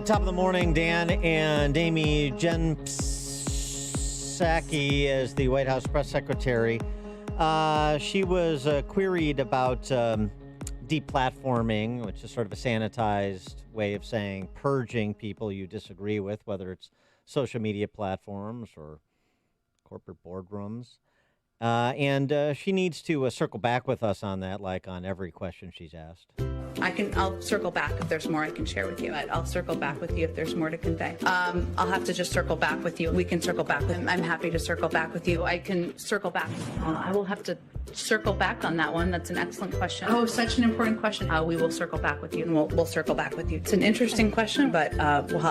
Top of the morning, Dan and Amy. Jen Psaki is the White House press secretary. She was queried about deplatforming, which is sort of a sanitized way of saying purging people you disagree with, whether it's social media platforms or corporate boardrooms. And she needs to circle back with us on that, like on every question she's asked. I'll circle back if there's more I can share with you. I'll circle back with you if there's more to convey. I'll have to just circle back with you. We can circle back. I'm happy to circle back with you. I can circle back. I will have to circle back on that one. That's an excellent question. Oh, such an important question. We will circle back with you, and we'll circle back with you. It's an interesting question, but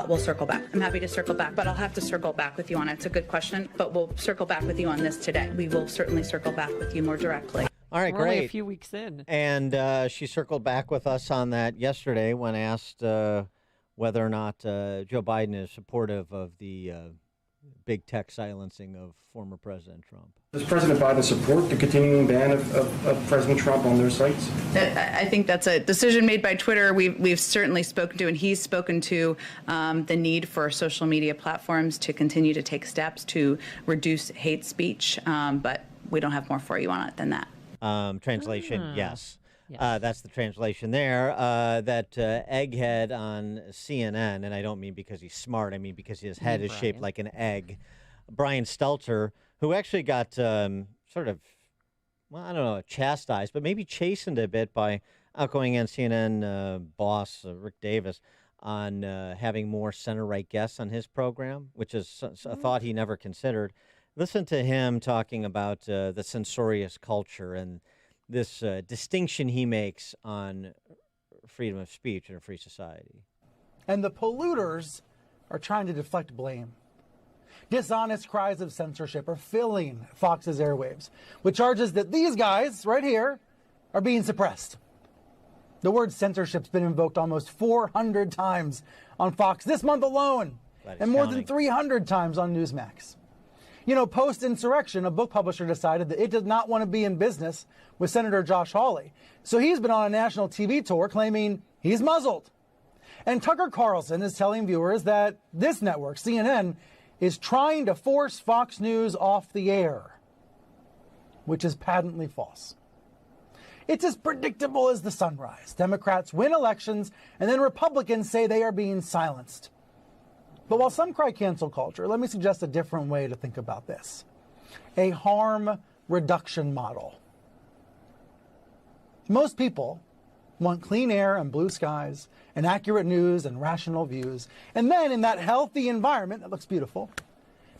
we'll circle back. I'm happy to circle back, but I'll have to circle back with you on it. It's a good question, but we'll circle back with you on this today. We will certainly circle back with you more directly. All right, We're great. only a few weeks in. And she circled back with us on that yesterday when asked whether or not Joe Biden is supportive of the big tech silencing of former President Trump. Does President Biden support the continuing ban of President Trump on their sites? I think that's a decision made by Twitter. We've certainly spoken to, and he's spoken to, the need for social media platforms to continue to take steps to reduce hate speech, but we don't have more for you on it than that. Translation, yes. That's the translation there. That egghead on CNN, and I don't mean because he's smart, I mean because his head is shaped like an egg. Brian Stelter, who actually got sort of, well, I don't know, chastised, but maybe chastened a bit by outgoing CNN boss Rick Davis on having more center-right guests on his program, which is a thought he never considered. Listen to him talking about the censorious culture and this distinction he makes on freedom of speech in a free society. And the polluters are trying to deflect blame. Dishonest cries of censorship are filling Fox's airwaves with charges that these guys right here are being suppressed. The word censorship's been invoked almost 400 times on Fox this month alone, and more than 300 times on Newsmax. You know, post-insurrection, a book publisher decided that it does not want to be in business with Senator Josh Hawley. So he's been on a national TV tour claiming he's muzzled. And Tucker Carlson is telling viewers that this network, CNN, is trying to force Fox News off the air, which is patently false. It's as predictable as the sunrise. Democrats win elections, and then Republicans say they are being silenced. But while some cry cancel culture, let me suggest a different way to think about this. A harm reduction model. Most people want clean air and blue skies and accurate news and rational views. And then in that healthy environment that looks beautiful,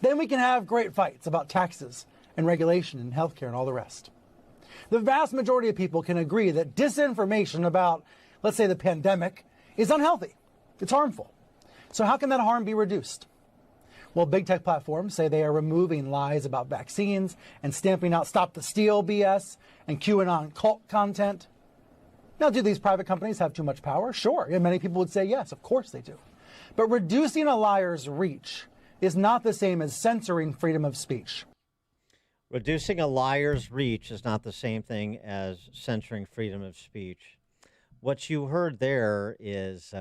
then we can have great fights about taxes and regulation and healthcare and all the rest. The vast majority of people can agree that disinformation about, let's say, the pandemic is unhealthy. It's harmful. So how can that harm be reduced? Well, big tech platforms say they are removing lies about vaccines and stamping out Stop the Steal BS and QAnon cult content. Now, do these private companies have too much power? Sure. And many people would say yes, of course they do. But reducing a liar's reach is not the same as censoring freedom of speech. Reducing a liar's reach is not the same thing as censoring freedom of speech. What you heard there is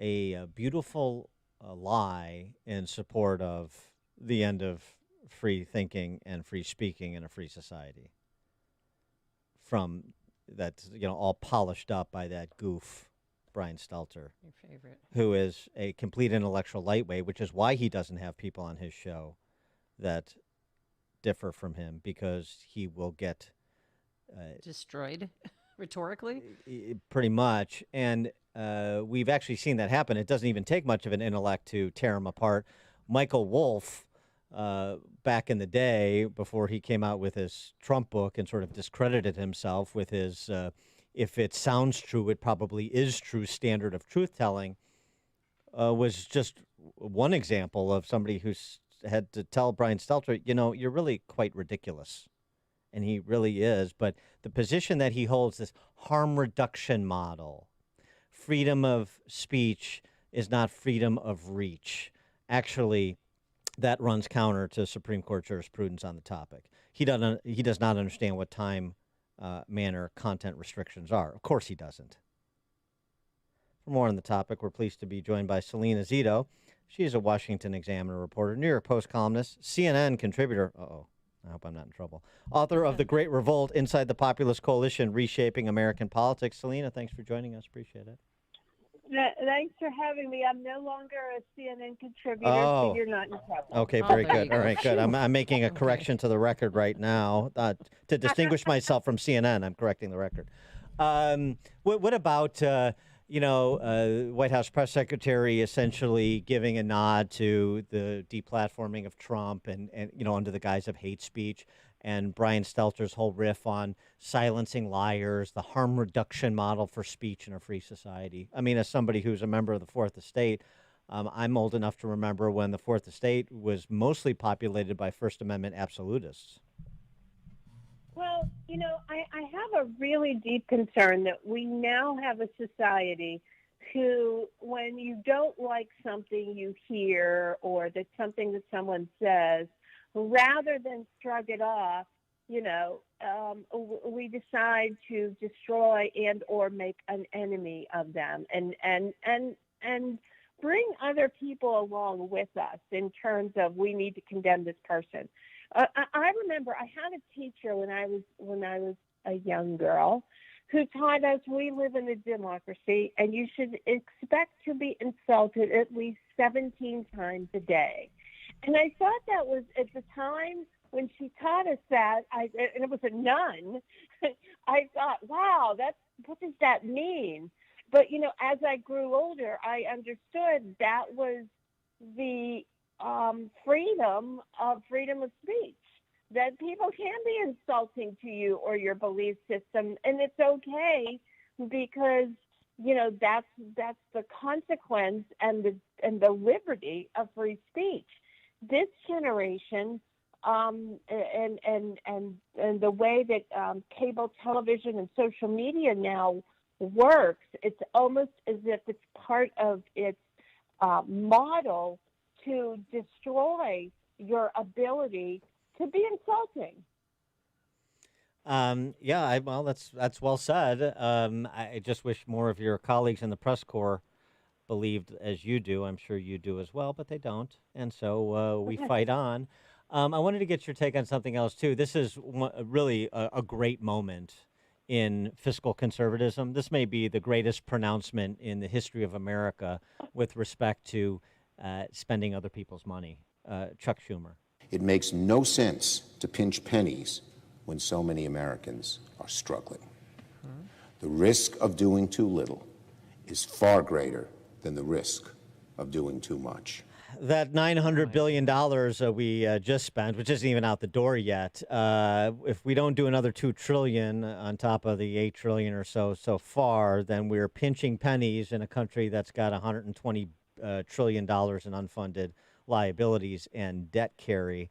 a beautiful lie in support of the end of free thinking and free speaking in a free society. From that's, all polished up by that goof, Brian Stelter. Your favorite. Who is a complete intellectual lightweight, which is why he doesn't have people on his show that differ from him, because he will get destroyed rhetorically. Pretty much. And we've actually seen that happen. It doesn't even take much of an intellect to tear him apart. Michael Wolff, back in the day, before he came out with his Trump book and sort of discredited himself with his if it sounds true, it probably is true standard of truth-telling, was just one example of somebody who had to tell Brian Stelter, you're really quite ridiculous. And he really is. But the position that he holds, this harm reduction model, freedom of speech is not freedom of reach. Actually, that runs counter to Supreme Court jurisprudence on the topic. He does not understand what time, manner, content restrictions are. Of course he doesn't. For more on the topic, we're pleased to be joined by Salena Zito. She is a Washington Examiner reporter, New York Post columnist, CNN contributor. I hope I'm not in trouble. Author of The Great Revolt, Inside the Populist Coalition, Reshaping American Politics. Salena, thanks for joining us. Appreciate it. Thanks for having me. I'm no longer a CNN contributor, Oh. so you're not in trouble. Okay, very there good. you All go. right, good. I'm making a Okay. correction to the record right now to distinguish myself from CNN. I'm correcting the record. What about White House press secretary essentially giving a nod to the deplatforming of Trump and under the guise of hate speech, and Brian Stelter's whole riff on silencing liars, the harm reduction model for speech in a free society. I mean, as somebody who's a member of the Fourth Estate, I'm old enough to remember when the Fourth Estate was mostly populated by First Amendment absolutists. Well, I have a really deep concern that we now have a society who, when you don't like something you hear or that something that someone says, rather than shrug it off, we decide to destroy and or make an enemy of them and bring other people along with us in terms of we need to condemn this person. I remember I had a teacher when I was a young girl who taught us we live in a democracy and you should expect to be insulted at least 17 times a day. And I thought that was, at the time when she taught us that, and it was a nun, I thought, wow, what does that mean? But, as I grew older, I understood that was the freedom of speech, that people can be insulting to you or your belief system, and it's okay because that's the consequence and the liberty of free speech. This generation and the way that cable television and social media now works, it's almost as if it's part of its model to destroy your ability to be insulting. Well, that's well said. I just wish more of your colleagues in the press corps believed as you do. I'm sure you do as well, but they don't, and so we fight on. I wanted to get your take on something else too. This is really a great moment in fiscal conservatism. This may be the greatest pronouncement in the history of America with respect to spending other people's money. Chuck Schumer. It makes no sense to pinch pennies when so many Americans are struggling. The risk of doing too little is far greater than the risk of doing too much. That $900 billion we just spent, which isn't even out the door yet, if we don't do another $2 trillion on top of the $8 trillion or so far, then we're pinching pennies in a country that's got $120 trillion in unfunded liabilities and debt carry.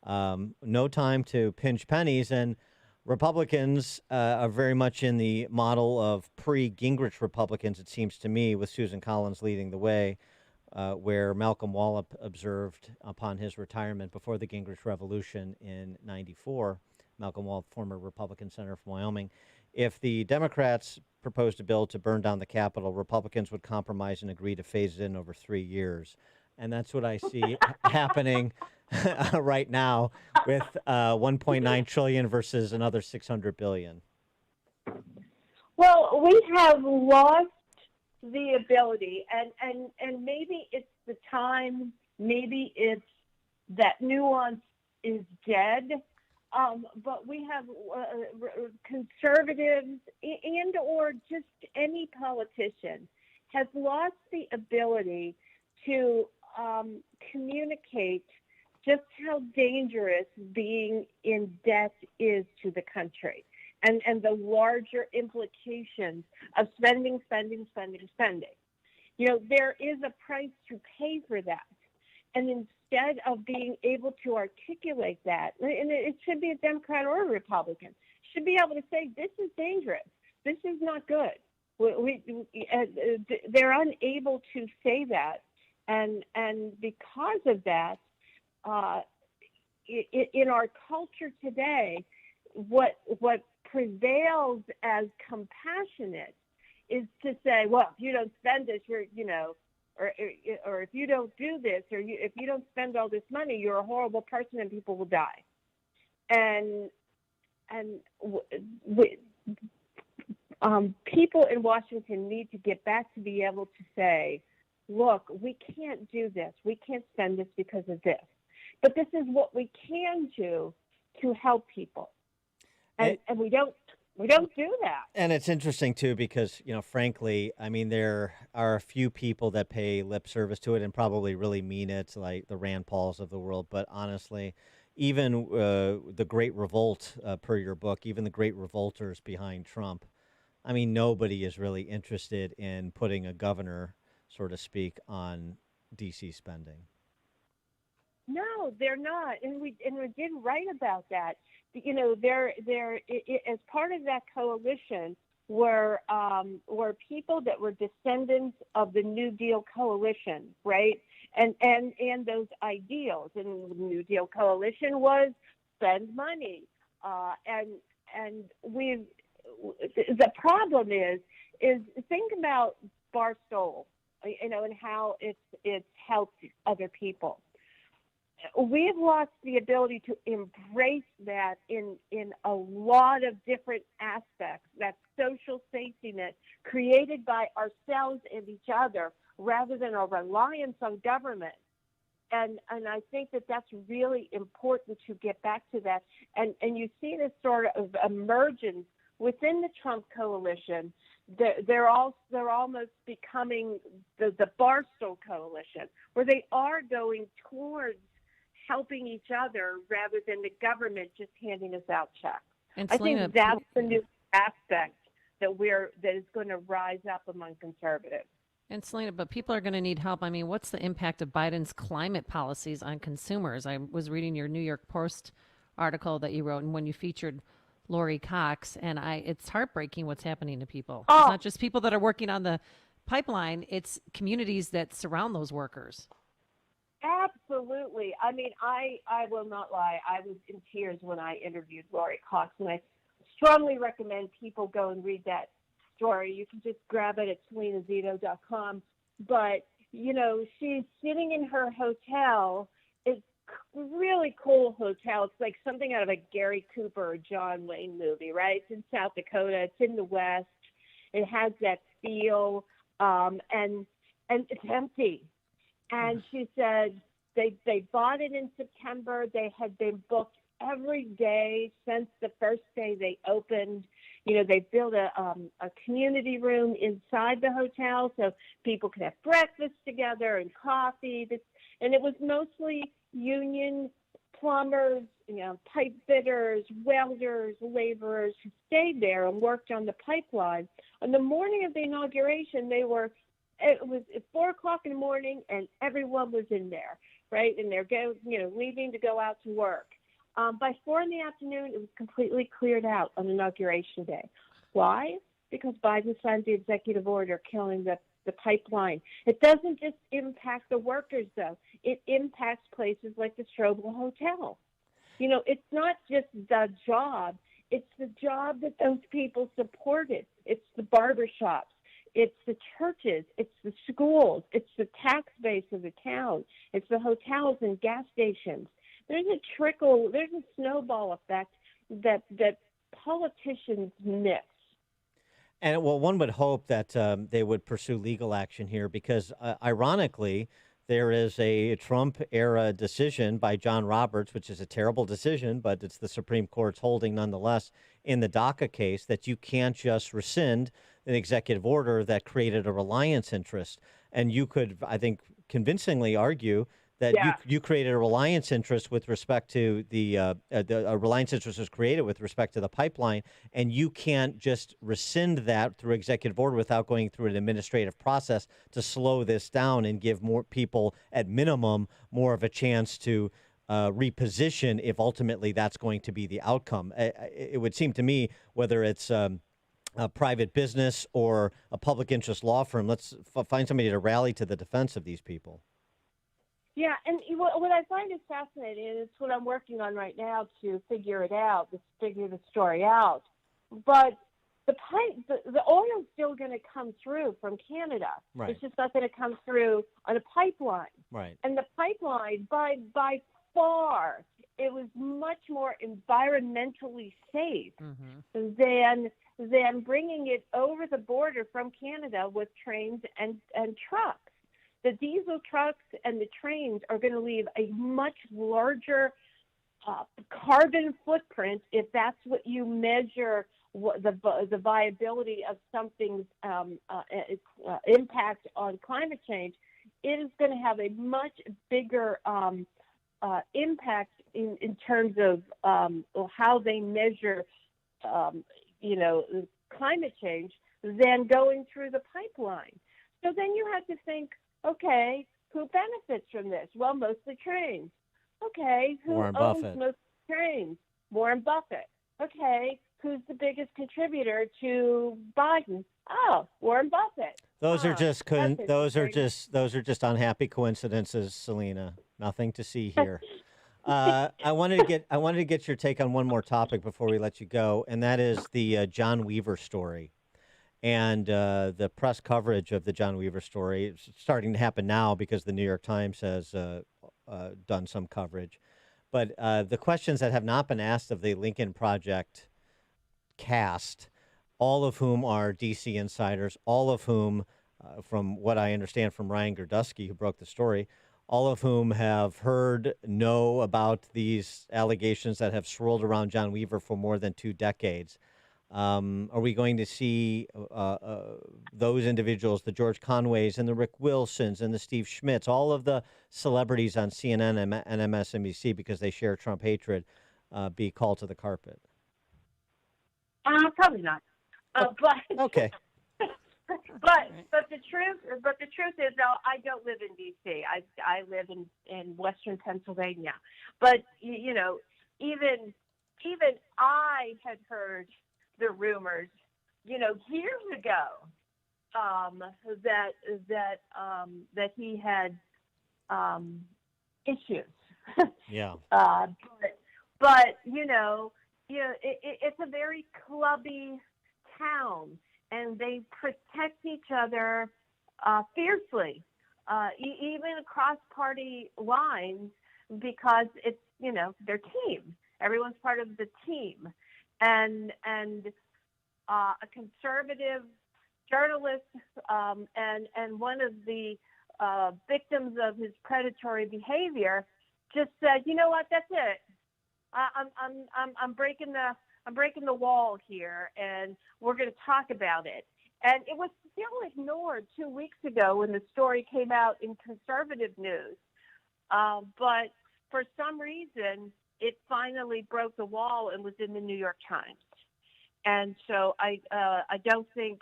No time to pinch pennies, and Republicans are very much in the model of pre-Gingrich Republicans, it seems to me, with Susan Collins leading the way, where Malcolm Wallop observed upon his retirement before the Gingrich Revolution in '94, Malcolm Wallop, former Republican senator from Wyoming, if the Democrats proposed a bill to burn down the Capitol, Republicans would compromise and agree to phase it in over 3 years. And that's what I see happening right now with $1.9 trillion versus another $600 billion. Well, we have lost the ability, and maybe it's the time, maybe it's that nuance is dead, but we have conservatives and or just any politician has lost the ability to communicate just how dangerous being in debt is to the country and the larger implications of spending. There is a price to pay for that. And instead of being able to articulate that, and it should be a Democrat or a Republican, should be able to say, this is dangerous. This is not good. They're unable to say that. And because of that, in our culture today, what prevails as compassionate is to say, well, if you don't spend this, you're, or if you don't do this, if you don't spend all this money, you're a horrible person and people will die. And people in Washington need to get back to be able to say, look, we can't do this. We can't spend this because of this. But this is what we can do to help people. And we don't do that. And it's interesting too because, frankly, I mean, there are a few people that pay lip service to it and probably really mean it, like the Rand Pauls of the world. But honestly, even the Great Revolt, per your book, even the great revolters behind Trump, I mean, nobody is really interested in putting a governor, so to speak, on D.C. spending. No, they're not, and we did write about that. As part of that coalition were people that were descendants of the New Deal coalition, right? And those ideals. And the New Deal coalition was spend money, and the problem is think about Barstool, and how it's helped other people. We've lost the ability to embrace that in a lot of different aspects, that social safety net created by ourselves and each other rather than a reliance on government. And I think that's really important to get back to that. And you see this sort of emergence within the Trump coalition. They're almost becoming the Barstool coalition, where they are going towards helping each other rather than the government just handing us out checks. And I Salena, think that's the new aspect that is going to rise up among conservatives. And Salena, but people are going to need help. I mean, what's the impact of Biden's climate policies on consumers? I was reading your New York Post article that you wrote, and when you featured Lori Cox, and it's heartbreaking what's happening to people. It's not just people that are working on the pipeline; it's communities that surround those workers. Absolutely. I mean, I will not lie. I was in tears when I interviewed Lori Cox, and I strongly recommend people go and read that story. You can just grab it at SalenaZito.com. But, she's sitting in her hotel. It's a really cool hotel. It's like something out of a Gary Cooper or John Wayne movie, right? It's in South Dakota. It's in the West. It has that feel, and it's empty. And she said they bought it in September. They had been booked every day since the first day they opened. They built a community room inside the hotel so people could have breakfast together and coffee. And it was mostly union plumbers, pipe fitters, welders, laborers who stayed there and worked on the pipeline. On the morning of the inauguration, it was at 4:00 in the morning, and everyone was in there, right? And they're leaving to go out to work. By 4 p.m, it was completely cleared out on Inauguration Day. Why? Because Biden signed the executive order killing the pipeline. It doesn't just impact the workers, though. It impacts places like the Strobel Hotel. It's not just the job. It's the job that those people supported. It's the barbershops. It's the churches, it's the schools, it's the tax base of the town, it's the hotels and gas stations. There's a snowball effect that politicians miss. And one would hope that they would pursue legal action here because, ironically, there is a Trump-era decision by John Roberts, which is a terrible decision, but it's the Supreme Court's holding nonetheless in the DACA case that you can't just rescind an executive order that created a reliance interest. And you could, I think, convincingly argue that you created a reliance interest with respect to a reliance interest was created with respect to the pipeline, and you can't just rescind that through executive order without going through an administrative process to slow this down and give more people, at minimum, more of a chance to reposition if ultimately that's going to be the outcome. It would seem to me, whether it's a private business or a public interest law firm, let's find somebody to rally to the defense of these people. Yeah, and what I find is fascinating, and it's what I'm working on right now to figure the story out. But the oil's still going to come through from Canada. Right. It's just not going to come through on a pipeline. Right. And the pipeline, by far, it was much more environmentally safe than bringing it over the border from Canada with trains and trucks. The diesel trucks and the trains are going to leave a much larger carbon footprint, if that's what you measure the viability of something's impact on climate change. It is going to have a much bigger impact in terms of how they measure, climate change than going through the pipeline. So then you have to think, okay, who benefits from this? Well, mostly trains. Okay, who Warren owns Buffett. most trains? Warren Buffett. Okay, who's the biggest contributor to Biden? Oh, Warren Buffett. Those are just okay, those are just unhappy coincidences, Salena. Nothing to see here. I wanted to get your take on one more topic before we let you go, and that is the John Weaver story, and the press coverage of the John Weaver story. It's starting to happen now because the New York Times has done some coverage, but the questions that have not been asked of the Lincoln Project cast, all of whom are DC insiders, all of whom, from what I understand from Ryan Gerdusky, who broke the story, all of whom have know about these allegations that have swirled around John Weaver for more than 2 decades. Are we going to see those individuals, the George Conways and the Rick Wilsons and the Steve Schmitz, all of the celebrities on CNN and MSNBC because they share Trump hatred, be called to the carpet? Probably not. But okay. But the truth is, though, I don't live in D.C. I live in Western Pennsylvania. But even I had heard the rumors, years ago, that he had issues. Yeah. But it's a very clubby town, and they protect each other fiercely, even across party lines, because it's their team. Everyone's part of the team, and a conservative journalist and one of the victims of his predatory behavior just said, "You know what? That's it. I'm breaking the wall here, and we're going to talk about it." And it was still ignored 2 weeks ago when the story came out in conservative news. But for some reason, it finally broke the wall and was in the New York Times. And so I don't think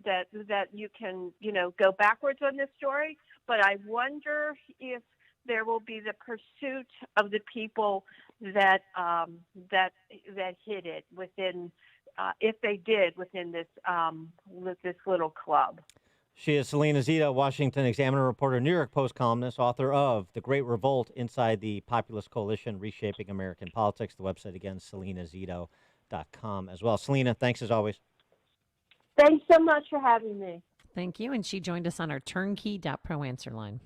that you can go backwards on this story. But I wonder if there will be the pursuit of the people that hid it within, if they did, within this little club. She is Salena Zito, Washington Examiner reporter, New York Post columnist, author of The Great Revolt Inside the Populist Coalition, Reshaping American Politics. The website again, salenazito.com as well. Salena, thanks as always. Thanks so much for having me. Thank you. And she joined us on our turnkey.pro answer line.